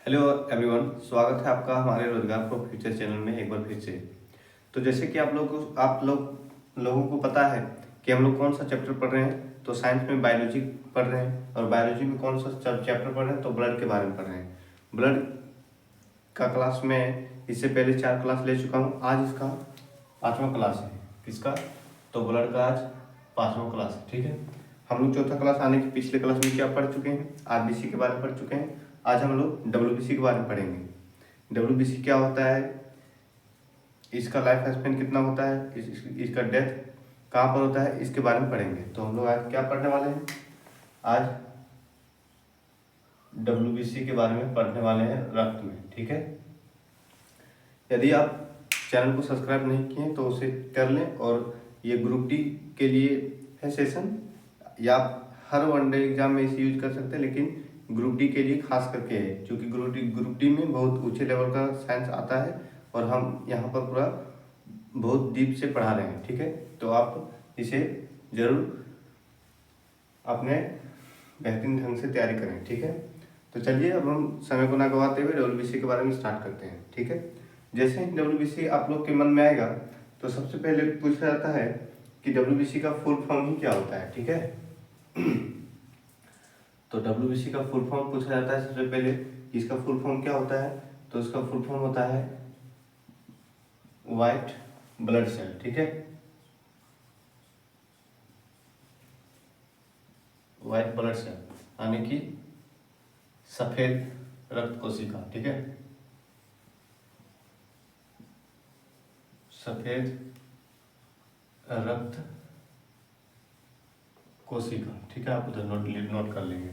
Hello everyone, स्वागत है आपका हमारे रोजगार फॉर फ्यूचर चैनल में एक बार फिर से। तो जैसे कि आप लोगों को पता है कि हम लोग कौन सा चैप्टर पढ़ रहे हैं। तो साइंस में बायोलॉजी पढ़ रहे हैं और बायोलॉजी में कौन सा चैप्टर पढ़ रहे हैं, तो ब्लड के बारे में पढ़ रहे हैं। ब्लड का क्लास में इससे पहले 4 क्लास ले चुका हूँ। आज इसका 5वां क्लास है। किसका? तो ब्लड का आज 5वां क्लास है। ठीक है, हम लोग चौथा क्लास आने की पिछले क्लास में क्या पढ़ चुके हैं? आरबीसी के बारे में पढ़ चुके हैं। आज हम लोग डब्ल्यूबीसी के बारे में पढ़ेंगे। डब्ल्यूबीसी क्या होता है, इसका लाइफ स्पेन कितना होता है, इसका डेथ कहाँ पर होता है, इसके बारे में पढ़ेंगे। तो हम लोग आज क्या पढ़ने वाले हैं? आज डब्ल्यूबीसी के बारे में पढ़ने वाले हैं, रक्त में। ठीक है, यदि आप चैनल को सब्सक्राइब नहीं किए तो उसे कर लें। और ये ग्रुप डी के लिए है सेशन, या आप हर वनडे एग्जाम में इसे यूज कर सकते हैं, लेकिन ग्रुप डी के लिए खास करके है, क्योंकि ग्रुप डी में बहुत ऊंचे लेवल का साइंस आता है और हम यहाँ पर पूरा बहुत डीप से पढ़ा रहे हैं। ठीक है, तो आप इसे जरूर अपने बेहतरीन ढंग से तैयारी करें। ठीक है, तो चलिए अब हम समय को ना गवाते हुए डब्ल्यूबीसी के बारे में स्टार्ट करते हैं। ठीक है, जैसे ही डब्ल्यूबीसी आप लोग के मन में आएगा तो सबसे पहले पूछा जाता है कि डब्ल्यूबीसी का फुल फॉर्म ही क्या होता है। ठीक है, तो डब्ल्यूबीसी का फुल फॉर्म पूछा जाता है सबसे पहले, इसका फुल फॉर्म क्या होता है। तो इसका फुल फॉर्म होता है व्हाइट ब्लड सेल। ठीक है, व्हाइट ब्लड सेल यानी कि सफेद रक्त कोशिका। ठीक है, सफेद रक्त कोशिका। ठीक है, आप उधर नोट कर लेंगे।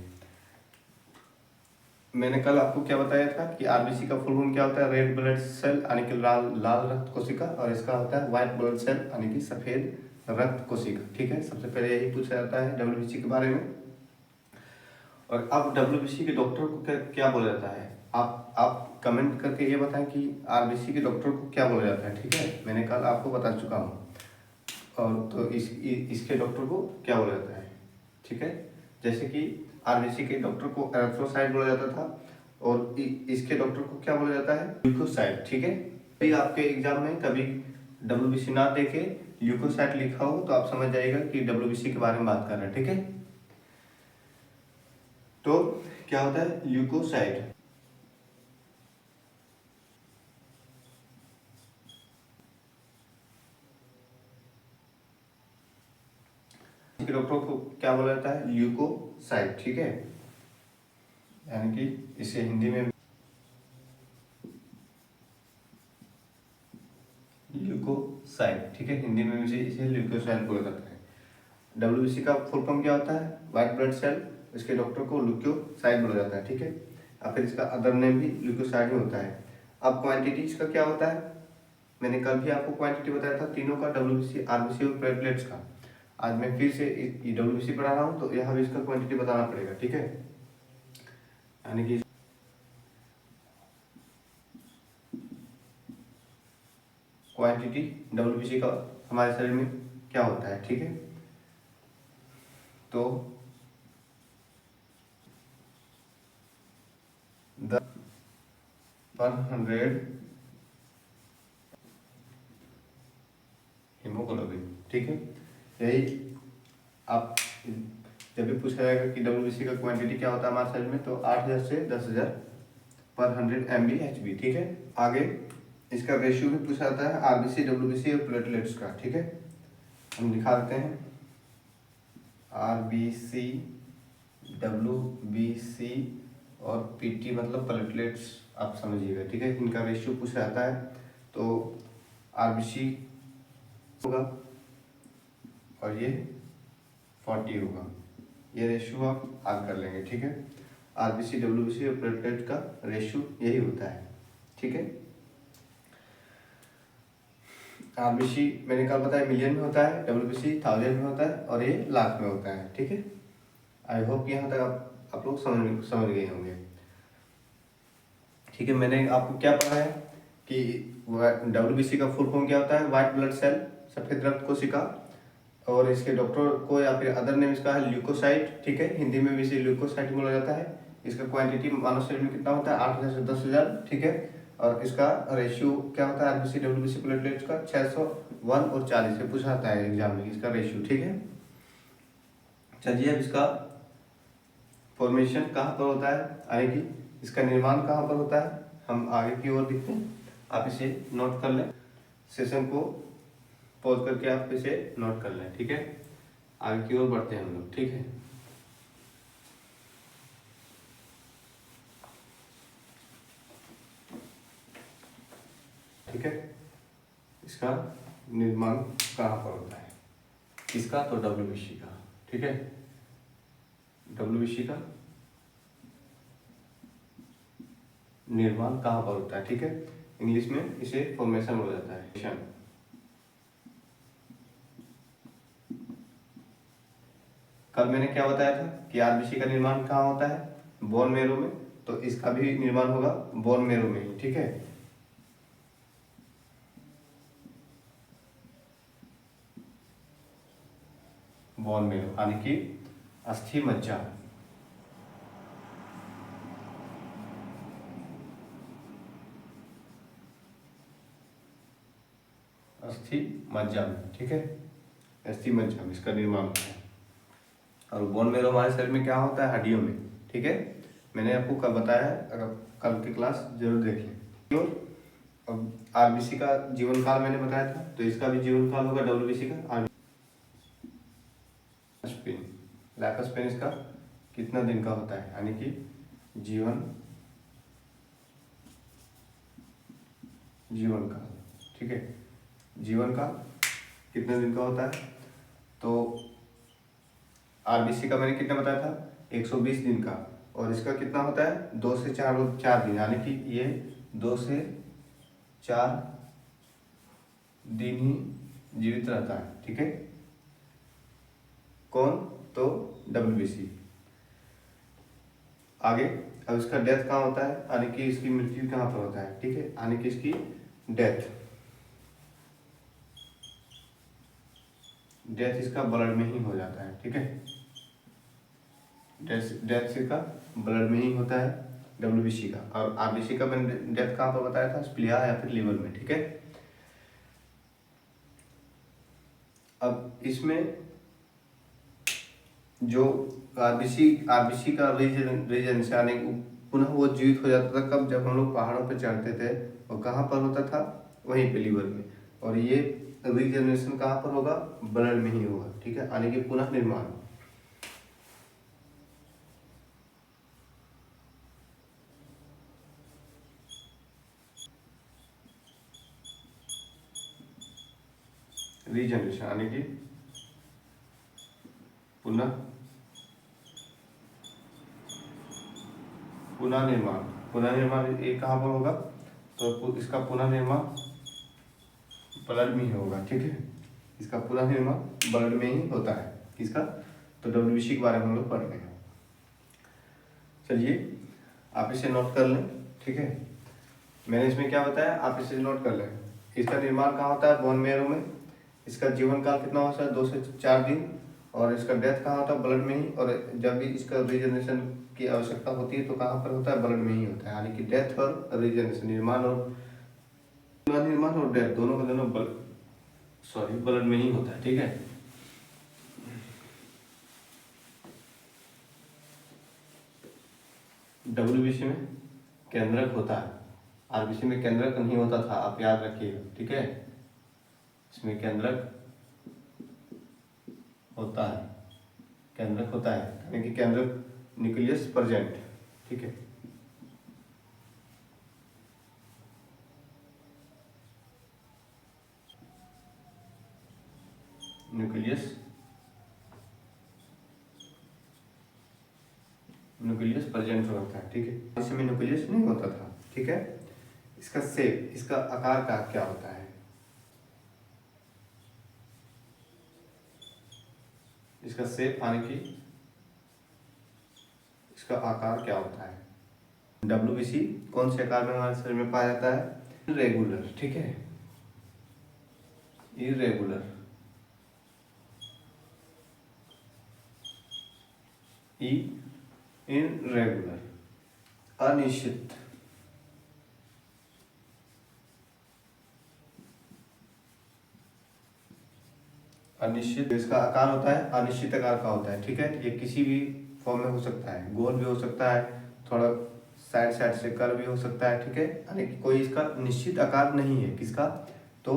मैंने कल आपको क्या बताया था कि आरबीसी का फुल फॉर्म क्या होता है? रेड ब्लड सेल यानी कि लाल रक्त कोशिका, और इसका होता है व्हाइट ब्लड सेल यानी कि सफेद रक्त कोशिका। ठीक है, सबसे पहले यही पूछा जाता है डब्ल्यूबीसी के बारे में। और अब डब्ल्यूबीसी के डॉक्टर को क्या बोला जाता है? आप कमेंट करके ये बताएं कि आरबीसी के डॉक्टर को क्या बोला जाता है। ठीक है, मैंने कल आपको बता चुका हूँ। और तो इसके डॉक्टर को क्या बोला जाता है? ठीक है, जैसे कि आरबीसी के डॉक्टर को एरिथ्रोसाइट बोला जाता था और इसके डॉक्टर को क्या बोला जाता है? ल्यूकोसाइट। ठीक है, कभी आपके एग्जाम में कभी डब्ल्यूबीसी ना देखे ल्यूकोसाइट लिखा हो तो आप समझ जाइएगा कि डब्ल्यूबीसी के बारे में बात कर रहे हैं। ठीक है, तो क्या होता है ल्यूकोसाइट? डॉक्टर को क्या बोला जाता है? ल्यूकोसाइट। ठीक है, यानी कि इसे हिंदी में ल्यूकोसाइट। ठीक है, हिंदी में इसे ल्यूकोसाइट बोला जाता है। डब्ल्यूबीसी का फुल फॉर्म क्या होता है? White blood cell. इसके डॉक्टर को ल्यूकोसाइट बोला जाता है। ठीक है, और फिर इसका अदर नेम भी ल्यूकोसाइट ही होता है। अब क्वांटिटी इसका क्या होता है? मैंने कल भी आपको क्वांटिटी बताया था तीनों का, डब्ल्यूबीसी, आरबीसी और प्लेटलेट्स का। आज मैं फिर से डब्ल्यूबीसी पढ़ा रहा हूँ तो यहाँ भी इसका क्वांटिटी बताना पड़ेगा। ठीक है, यानी कि क्वांटिटी डब्ल्यूबीसी का हमारे शरीर में क्या होता है। ठीक है, तो 10/100 हीमोग्लोबिन। ठीक है, यही आप जब भी पूछा जाएगा कि डब्ल्यूबीसी का क्वांटिटी क्या होता है हमारे शरीर में, तो 8000 से 10,000 पर 100 mb/hb। ठीक है, आगे इसका रेशियो भी पूछा जाता है आरबीसी, डब्ल्यूबीसी और प्लेटलेट्स का। ठीक है, हम दिखा देते हैं आरबीसी, डब्ल्यूबीसी और पीटी मतलब प्लेटलेट्स, आप समझिएगा। ठीक है, इनका रेशियो पूछा जाता है। तो आरबीसी होगा और ये 40 होगा, ये रेशियो आप आगे कर लेंगे। ठीक है, आरबीसी, डब्ल्यूबीसी और प्लेटलेट का रेशियो यही होता है। ठीक है, आरबीसी मैंने कल बताया मिलियन में होता है, डब्ल्यूबीसी 1000 में होता है और ये लाख में होता है। ठीक है, आई होप यहाँ तक आप लोग समझ गए होंगे। ठीक है, मैंने आपको क्या पढ़ा है कि डब्ल्यूबीसी का फुल फॉर्म क्या होता है? व्हाइट ब्लड सेल, सफेद रक्त कोशिका, और इसके डॉक्टर को या फिर अदर नेम इसका है ल्यूकोसाइट। ठीक है, हिंदी में भी इसे ल्यूकोसाइट बोला जाता है। इसका क्वांटिटी मानव शरीर में कितना होता है 8,000 से 10,000, ठीक है। और इसका रेशियो क्या होता है आरबीसी डब्ल्यूबीसी प्लेटलेट्स का 601 और 40 से पूछा जाता है एग्जाम में इसका रेशियो, ठीक है। चलिए अब इसका फॉर्मेशन कहाँ पर होता है, यानी कि इसका निर्माण कहाँ पर होता है, हम आगे की ओर देखते हैं। आप इसे नोट कर लें, सेशन को पॉज करके आप इसे नोट कर लें, ठीक है। आगे की ओर बढ़ते हैं हम लोग, ठीक है। ठीक है, इसका निर्माण कहाँ पर होता है, इसका तो डब्ल्यूबीसी का, ठीक है। डब्ल्यूबीसी का निर्माण कहाँ पर होता है, ठीक है। इंग्लिश में इसे फॉर्मेशन हो जाता है। कल मैंने क्या बताया था कि आरबीसी का निर्माण कहाँ होता है, बोन मैरो में, तो इसका भी निर्माण होगा बोन मैरो में ही, ठीक है। बोन मैरो यानी कि अस्थि मज्जा, अस्थि मज्जा में, ठीक है। अस्थि मज्जा में इसका निर्माण होता है। और बोन मैरो हमारे शरीर में क्या होता है, हड्डियों में, ठीक है। मैंने आपको कल बताया है, अगर कल की क्लास जरूर देखें। अब आरबीसी का जीवन काल मैंने बताया था, तो इसका भी जीवन काल होगा डब्ल्यूबीसी का। लाइफ स्पेन इसका कितना दिन का होता है, यानी कि जीवन काल, ठीक है। जीवन काल कितने दिन का होता है, तो आरबीसी का मैंने कितना बताया था 120 दिन का, और इसका कितना होता है 2 से 4 दिन, यानी कि ये 2 से 4 दिन ही जीवित रहता है, ठीक है। कौन, तो डब्ल्यूबीसी। आगे अब इसका डेथ कहाँ होता है, यानी कि इसकी मृत्यु कहाँ पर होता है, ठीक है। यानी कि इसकी डेथ इसका ब्लड में ही हो जाता है, ठीक है। डेथ इसका ब्लड में ही होता है डब्ल्यूबीसी का। और आरबीसी का मैंने डेथ कहाँ पर बताया था, स्प्लिया या फिर लीवर में, ठीक है। अब इसमें जो आरबीसी का रीजन से आने पुनः वो जीवित हो जाता था कब, जब हम लोग पहाड़ों पर चढ़ते थे, और कहाँ पर होता था, वहीं पे लीवर में। और ये रीजनरेशन कहाँ पर होगा, ब्लड में ही होगा, ठीक है। यानी कि पुनः निर्माण। रीजनरेशन यानी कि पुनः निर्माण ये कहाँ पर होगा, तो इसका पुनः निर्माण ब्लड में ही होगा, ठीक है। इसका पुनः निर्माण ब्लड में ही होता है, किसका, तो डब्ल्यूबीसी के बारे में हम लोग पढ़ रहे हैं। चलिए आप इसे नोट कर लें, ठीक है। मैंने इसमें क्या बताया, आप इसे नोट कर लें। इसका निर्माण कहाँ होता है, बोन मैरो में। इसका जीवन काल कितना होता है, 2 से 4 दिन। और इसका डेथ कहाँ होता है, ब्लड में ही। और जब भी इसका रीजनरेशन की आवश्यकता होती है तो कहाँ पर होता है, ब्लड में ही होता है। यानी कि डेथ और रीजनरेशन, निर्माण और डेथ दोनों का दोनों ब्लड में ही होता है, ठीक है। डब्ल्यूबीसी में केंद्रक होता है, आरबीसी में केंद्रक नहीं होता था, आप याद रखिएगा, ठीक है। इसमें केंद्रक होता है, यानी कि केंद्रक न्यूक्लियस प्रेजेंट, ठीक है। न्यूक्लियस प्रेजेंट होता है, ठीक है। इसमें न्यूक्लियस नहीं होता था, ठीक है। इसका शेप, इसका आकार का क्या होता है, इसका शेप यानी कि इसका आकार क्या होता है। डब्ल्यूबीसी कौन से आकार में हमारे शरीर में पाया जाता है, इरेगुलर, ठीक है। इरेगुलर इनरेगुलर, अनिश्चित। अनिश्चित इसका आकार होता है, अनिश्चित आकार का होता है, ठीक है। ये किसी भी फॉर्म में हो सकता है, गोल भी हो सकता है, थोड़ा साइड साइड से कर्व भी हो सकता है, ठीक है। यानी कि कोई इसका निश्चित आकार नहीं है, किसका, तो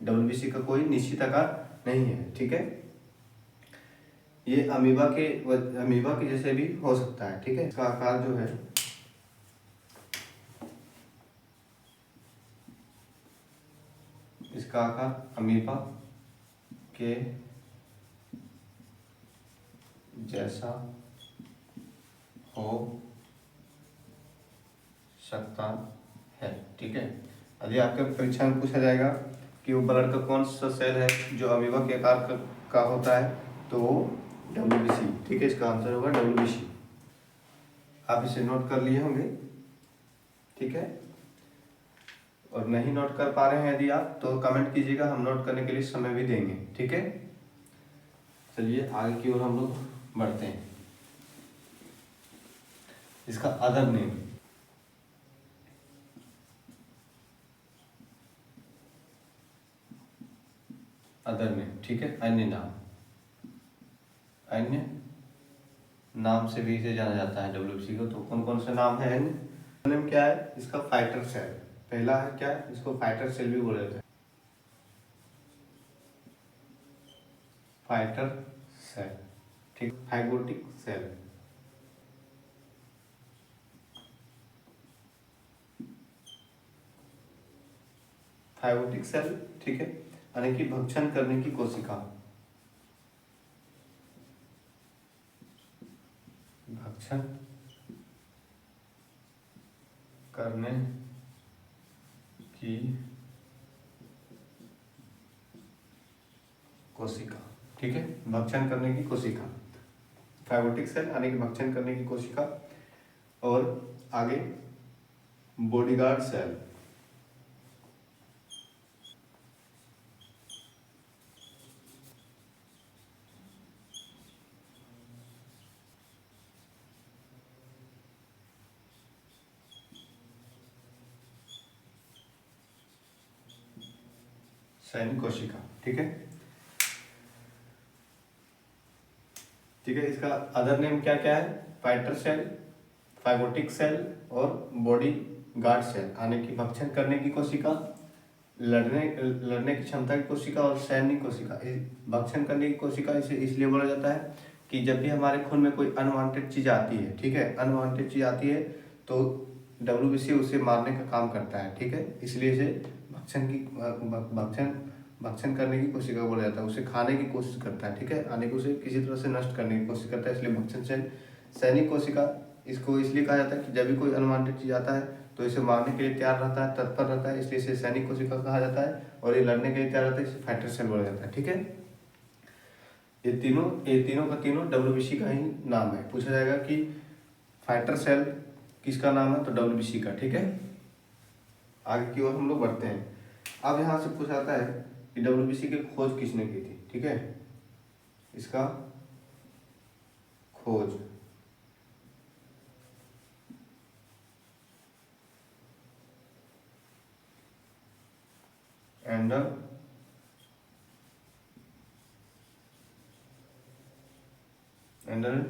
डब्ल्यूबीसी का कोई निश्चित आकार नहीं है, ठीक है। ये अमीबा के जैसे भी हो सकता है, ठीक है। इसका आकार जो है इसका आकार अमीबा के जैसा हो सकता है, ठीक है। यदि आपके परीक्षा में पूछा जाएगा कि वो ब्लड का कौन सा सेल है जो अमीबा के आकार का होता है, तो डब्ल्यूबीसी, ठीक है। इसका आंसर होगा डब्ल्यूबीसी। आप इसे नोट कर लिए होंगे, ठीक है। और नहीं नोट कर पा रहे हैं यदि आप, तो कमेंट कीजिएगा, हम नोट करने के लिए समय भी देंगे, ठीक है। चलिए आगे की ओर हम लोग बढ़ते हैं। इसका अदर नेम, अदर नेम, ठीक है। अन्य नाम, अन्य नाम से भी इसे जाना जाता है डब्ल्यूबीसी को। तो कौन कौन से नाम है अन्य नेम, क्या है इसका, फाइटर सेल। पहला है क्या, इसको फाइटर सेल भी बोला जाता है, फाइटर सेल, ठीक। फाइगोटिक सेल, फाइगोटिक सेल, ठीक है। यानी कि भक्षण करने की कोशिका, भक्षण करने की कोशिका, ठीक है। भक्षण करने की कोशिका, फाइगोटिक सेल यानी कि भक्षण करने की कोशिका। और आगे बॉडीगार्ड सेल, सैनिक कोशिका, ठीक है, ठीक है। इसका अदर नेम क्या क्या है, फाइटर सेल, फाइगोटिक सेल और बॉडी गार्ड सेल, यानी कि भक्षण करने की कोशिका, लड़ने की क्षमता की कोशिका और सैनिक कोशिका। भक्षण करने की कोशिका इसे इसलिए बोला जाता है कि जब भी हमारे खून में कोई अनवांटेड चीज आती है, ठीक है, अनवांटेड चीज आती है तो डब्ल्यूबीसी उसे मारने का काम करता है, ठीक है। इसलिए इसे भक्षण करने की कोशिका बोला जाता है। उसे खाने की कोशिश करता है, ठीक है, यानी कि उसे किसी तरह से नष्ट करने की कोशिश करता है, इसलिए भक्षण सेल। सैनिक कोशिका इसको इसलिए कहा जाता है कि जब भी कोई अनवांटेड चीज आता है तो इसे मारने के लिए तैयार रहता है, तत्पर रहता है, इसलिए इसे सैनिक कोशिका कहा जाता है। और ये लड़ने के लिए तैयार रहता है, इसे फाइटर सेल बोला जाता है, ठीक है। ये तीनों का तीनों डब्ल्यूबीसी का ही नाम है। पूछा जाएगा कि फाइटर सेल किसका नाम है, तो डब्ल्यूबीसी का, ठीक है। आगे की ओर हम लोग बढ़ते हैं। अब यहाँ से पूछा जाता है कि डब्ल्यूबीसी की खोज किसने की थी, ठीक है। इसका खोज एंडर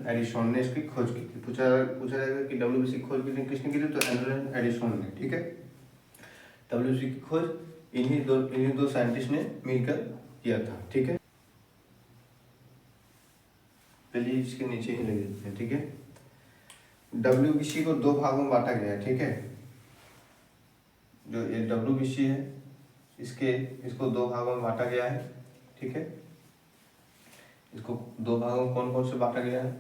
एडिसन ने इसकी खोज की थी। पूछा जाएगा कि डब्ल्यूबीसी की खोज किसने की थी, तो एंडर एडिसन ने, ठीक है। डब्ल्यूबीसी की खोज इन्हीं दो साइंटिस्ट ने मिलकर किया था, ठीक है। चलिए इसके नीचे ही लग देते हैं, ठीक है। डब्ल्यूबीसी को दो भागों में बांटा गया है, ठीक है। जो ये डब्ल्यूबीसी है इसको दो भागों में बांटा गया है, ठीक है। इसको दो भागों में कौन कौन से बांटा गया है,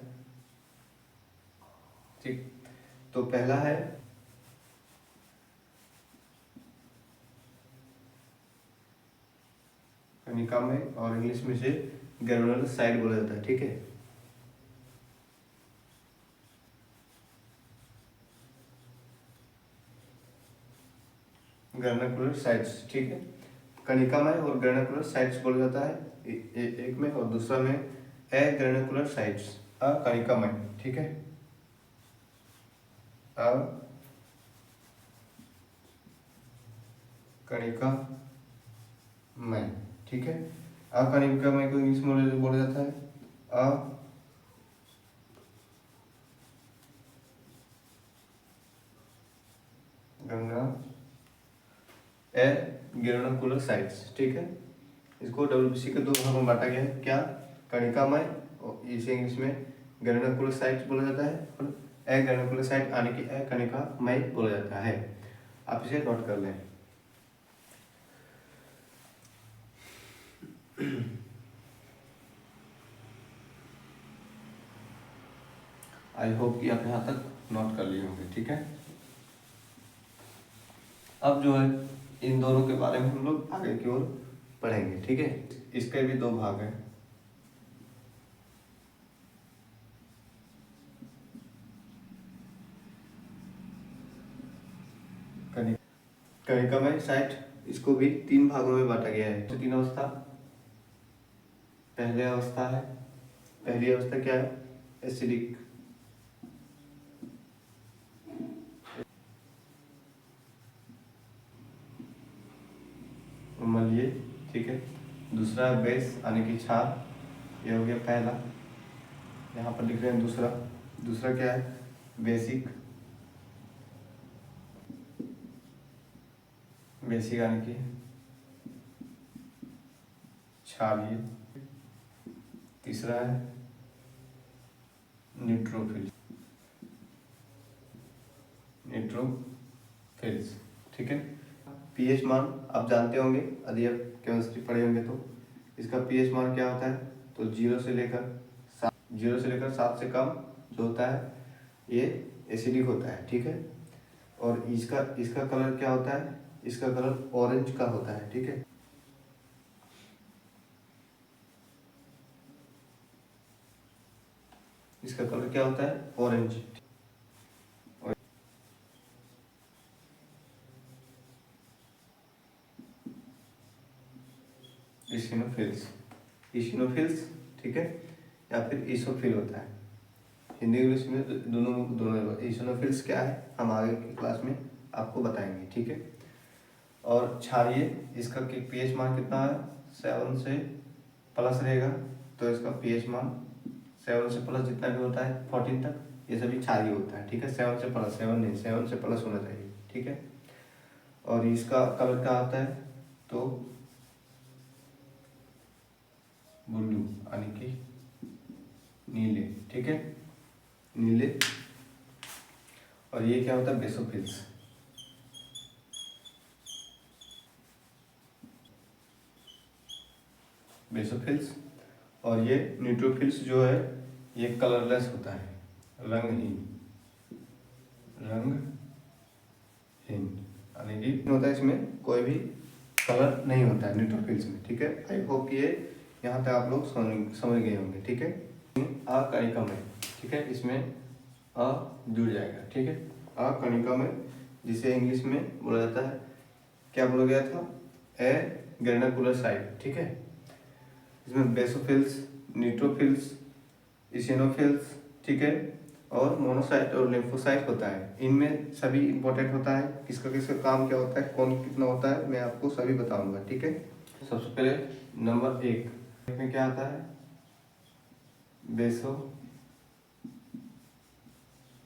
ठीक। तो पहला है कनिका में, और इंग्लिश में से ग्रेनुलर साइड बोला जाता है, ठीक है। ग्रेनुलर साइट्स, ठीक है। कनिका में और ग्रेनुलर साइट्स बोला जाता है एक में, और दूसरा में ग्रेनुलर साइट्स, कनिका में, ठीक है। कणिकामय, ठीक है। अकणिकामय को इंग्लिश में बोला जाता है ग्रेनुलोसाइट्स, ठीक है। इसको WBC के दो भागों में बांटा गया है, क्या? कणिकामय, और इसे इंग्लिश में ग्रेनुलोसाइट्स बोला जाता है, और अग्रेनुलोसाइट यानी कि अकणिकामय बोला जाता है। आप इसे नोट कर लें। आई होप कि आप यहाँ तक नोट कर लिए होंगे, ठीक है। अब जो है इन दोनों के बारे में हम लोग आगे की ओर पढ़ेंगे, ठीक है। इसके भी दो भाग हैं। कणिकामय साइट, इसको भी तीन भागों में बांटा गया है। तो तीन अवस्था, पहली अवस्था क्या है? एसिडिक, अम्लीय, ठीक है। दूसरा बेस यानी कि क्षार, ये हो गया पहला, यहाँ पर लिख रहे हैं दूसरा क्या है? बेसिक यानी कि क्षारीय। तीसरा है न्यूट्रोफिल्स, ठीक है। पीएच मान आप जानते होंगे, यदि आप केमिस्ट्री पढ़े होंगे तो। इसका पीएच मान क्या होता है? तो 0 से लेकर 7 से कम जो होता है ये एसिडिक होता है, ठीक है। और इसका कलर क्या होता है? इसका कलर ऑरेंज का होता है, ठीक है। इसका कलर क्या होता है? ऑरेंज। इसिनोफिल्स, ठीक है, या फिर इसोफिल होता है। हिंदी इंग्लिश में दोनों। इसिनोफिल्स क्या है हम आगे की क्लास में आपको बताएंगे, ठीक है। और क्षारीय, इसका पीएच मान कितना है? 7 से प्लस रहेगा, तो इसका पीएच मान 7 से प्लस जितना भी होता है 14 तक, ये सभी क्षारीय होता है, ठीक है। 7 से प्लस, 7 नहीं, 7 से प्लस होना चाहिए, ठीक है। और इसका कलर क्या होता है? तो ब्लू यानी कि नीले, ठीक है, नीले। और ये क्या होता है? बेसोफिल्स। और ये न्यूट्रोफिल्स जो है ये कलरलेस होता है, रंगहीन यानी कि होता है, इसमें कोई भी कलर नहीं होता है न्यूट्रोफिल्स में, ठीक है। आई होप कि ये यहाँ तक आप लोग समझ गए होंगे, ठीक है। अकणिकामय, ठीक है, इसमें अ जुड़ जाएगा, ठीक है। अकणिकामय, जिसे इंग्लिश में बोला जाता है, क्या बोला गया था? ग्रेनुलोसाइट, ठीक है। इसमें बेसोफिल्स, न्यूट्रोफिल्स, इसिनोफिल्स, ठीक है, और मोनोसाइट और लिम्फोसाइट होता है। इनमें सभी इंपॉर्टेंट होता है, किसका काम क्या होता है, कौन कितना होता है, मैं आपको सभी बताऊंगा, ठीक है। सबसे पहले नंबर 1 में क्या आता है?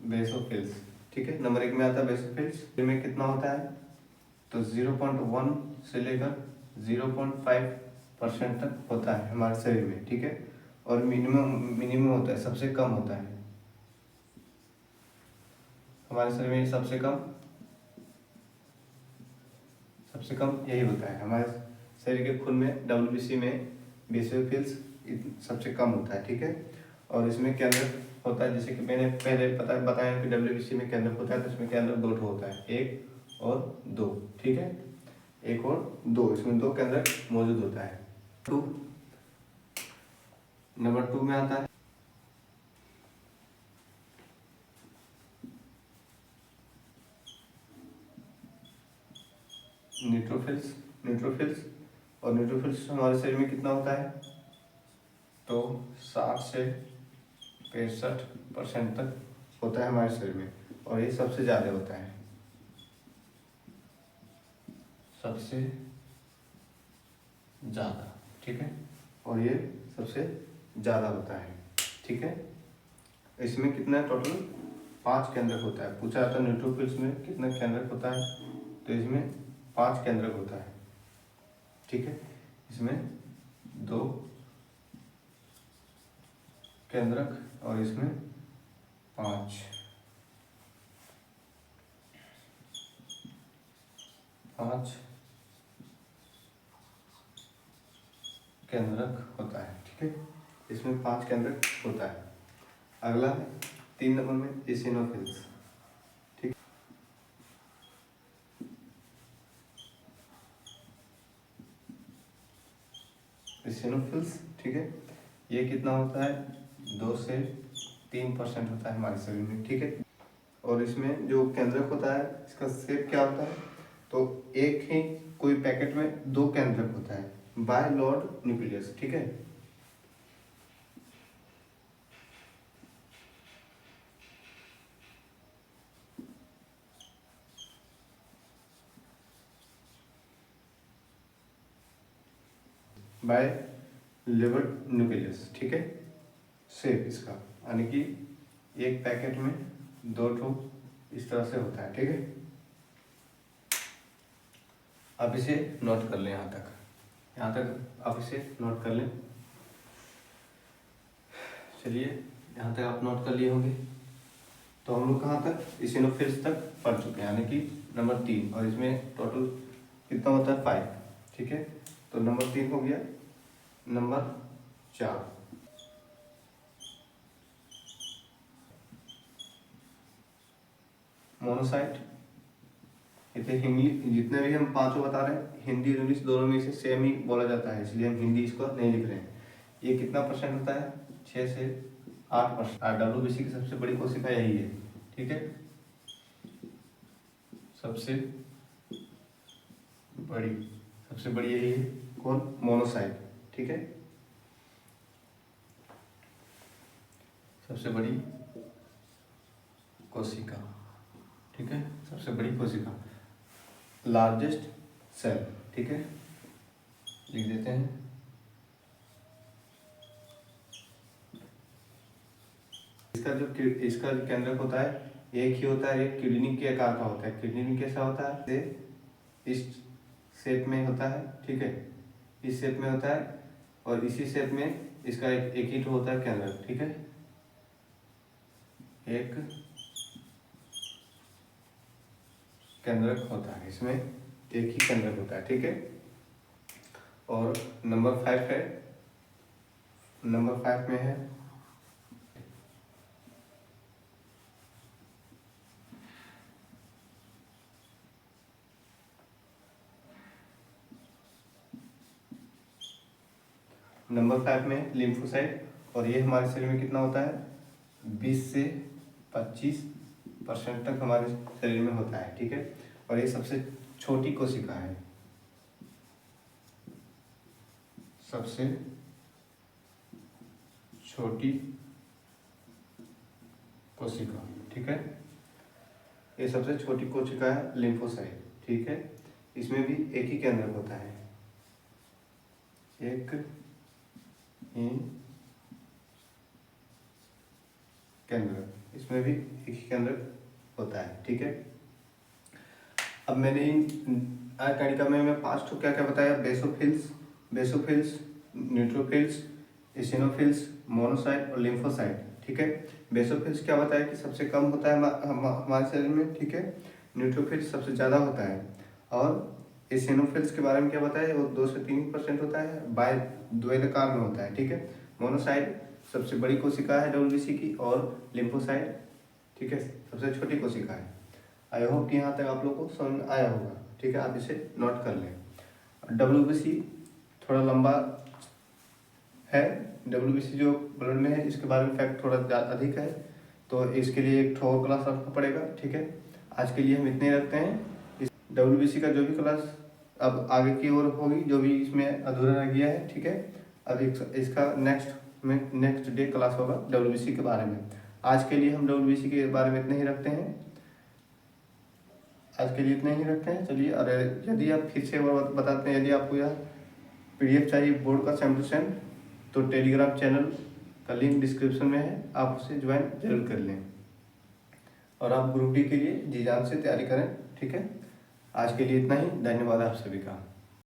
बेसोफिल्स, ठीक है। नंबर 1 में आता है बेसोफिल्स। इनमें कितना होता है? तो 0.1 से लेकर 0.5% तक होता है हमारे शरीर में, ठीक है। और मिनिमम होता है, सबसे कम होता है हमारे शरीर में। सबसे कम यही होता है हमारे शरीर के खून में। WBC में बेसोफिल्स सबसे कम होता है, ठीक है। और इसमें केंद्रक होता है, जैसे कि मैंने पहले बताया कि WBC में केंद्रक होता है, तो इसमें केंद्रक 2 होता है, 1 और 2, ठीक है। 1 और 2, इसमें 2 केंद्रक मौजूद होता है। नंबर 2 में आता है न्यूट्रोफिल्स। और न्यूट्रोफिल्स हमारे शरीर में कितना होता है? तो 60 से 65% तक होता है हमारे शरीर में, और ये सबसे ज़्यादा होता है। सबसे ज़्यादा, ठीक है, और ये सबसे ज़्यादा होता है, ठीक है। इसमें कितना टोटल 5 केंद्रक होता है। पूछा जाता है न्यूट्रोफिल्स में कितना केंद्रक होता है, तो इसमें 5 केंद्रक होता है, ठीक है। इसमें 2 केंद्रक और इसमें 5 केंद्रक होता है, ठीक है। इसमें 5 केंद्रक होता है। अगला है 3 नंबर में इसिनोफिल्स, ठीक। इसिनोफिल्स, ठीक है, ये कितना होता है, 2 से 3% होता है हमारे शरीर में, ठीक है। और इसमें जो केंद्रक होता है इसका शेप क्या होता है, तो एक ही कोई पैकेट में 2 केंद्रक होता है, बाइलॉर्ड न्यूक्लियस, ठीक है। बाय लेवर न्यूक्लियस, ठीक है। शेप इसका यानी कि एक पैकेट में 2 ठो इस तरह से होता है, ठीक है। आप इसे नोट कर लें, यहाँ तक आप इसे नोट कर लें। चलिए, यहाँ तक आप नोट कर लिए होंगे। तो हम लोग कहाँ तक, इसिनोफिल्स तक पढ़ चुके हैं, यानी कि नंबर 3, और इसमें टोटल कितना होता है, 5, ठीक है। तो नंबर 3 हो गया। Number 4 monocyte. इसे हिंदी, जितने भी हम 5 बता रहे हैं, हिंदी और इंग्लिश दोनों में इसे सेम ही बोला जाता है, इसलिए हम हिंदी इसको नहीं लिख रहे हैं। ये कितना परसेंट होता है, 6 से 8%। WBC की सबसे बड़ी कोशिका यही है, ठीक है। सबसे बड़ी यही है, कौन, मोनोसाइट, ठीक है। सबसे बड़ी कोशिका, ठीक है, सबसे बड़ी कोशिका, लार्जेस्ट सेल, ठीक है, लिख देते हैं। इसका जो केंद्रक होता है एक ही होता है, एक किडनी के आकार का होता है। किडनी कैसा होता है, इस शेप में होता है, ठीक है, इस शेप में होता है, और इसी शेप में इसका एक ही होता है केंद्रक, ठीक है। एक केंद्रक होता है, इसमें एक ही केंद्रक होता है, ठीक है। और नंबर 5 है, नंबर 5 में है नंबर 5 में लिम्फोसाइट। और ये हमारे शरीर में कितना होता है, 20 से 25% तक हमारे शरीर में होता है, ठीक है। और ये सबसे छोटी कोशिका है, सबसे छोटी कोशिका, ठीक है। ये सबसे छोटी कोशिका है लिम्फोसाइट, ठीक है। इसमें भी एक ही केंद्रक होता है, एक ही केंद्रक, इसमें भी एक ही केंद्रक होता है, ठीक है। अब मैंने आज कणिका में मैं 5 क्या क्या बताया, बेसोफिल्स, न्यूट्रोफिल्स, इसिनोफिल्स, मोनोसाइट और लिम्फोसाइट, ठीक है। बेसोफिल्स क्या बताया कि सबसे कम होता है हमारे शरीर में, ठीक है। न्यूट्रोफिल्स सबसे ज़्यादा होता है, और इसिनोफिल्स के बारे में क्या बताया, वो 2 से 3% होता है, द्वैधाकार में होता है, ठीक है। मोनोसाइट सबसे बड़ी कोशिका है WBC की, और लिम्फोसाइट, ठीक है, सबसे छोटी कोशिका है। आई होप कि यहाँ तक आप लोग को समझ में आया होगा, ठीक है। आप इसे नोट कर लें। WBC थोड़ा लंबा है, WBC जो ब्लड में है इसके बारे में फैक्ट थोड़ा अधिक है, तो इसके लिए एक और क्लास रखना पड़ेगा, ठीक है। आज के लिए हम इतने ही रखते हैं। इस WBC का जो भी क्लास अब आगे की ओर होगी, जो भी इसमें अधूरा रह गया है, ठीक है। अब इसका नेक्स्ट डे क्लास होगा WBC के बारे में। आज के लिए हम WBC के बारे में इतने ही रखते हैं। आज के लिए इतना ही रखते हैं। चलिए, और यदि आप फिर से एक बार बताते हैं, यदि आपको यह PDF चाहिए बोर्ड का सेम टू सेम, तो टेलीग्राम चैनल का लिंक डिस्क्रिप्शन में है, आप उसे ज्वाइन जरूर कर लें और आप ग्रुप डी के लिए जी जान से तैयारी करें। ठीक है, आज के लिए इतना ही। धन्यवाद आप सभी का।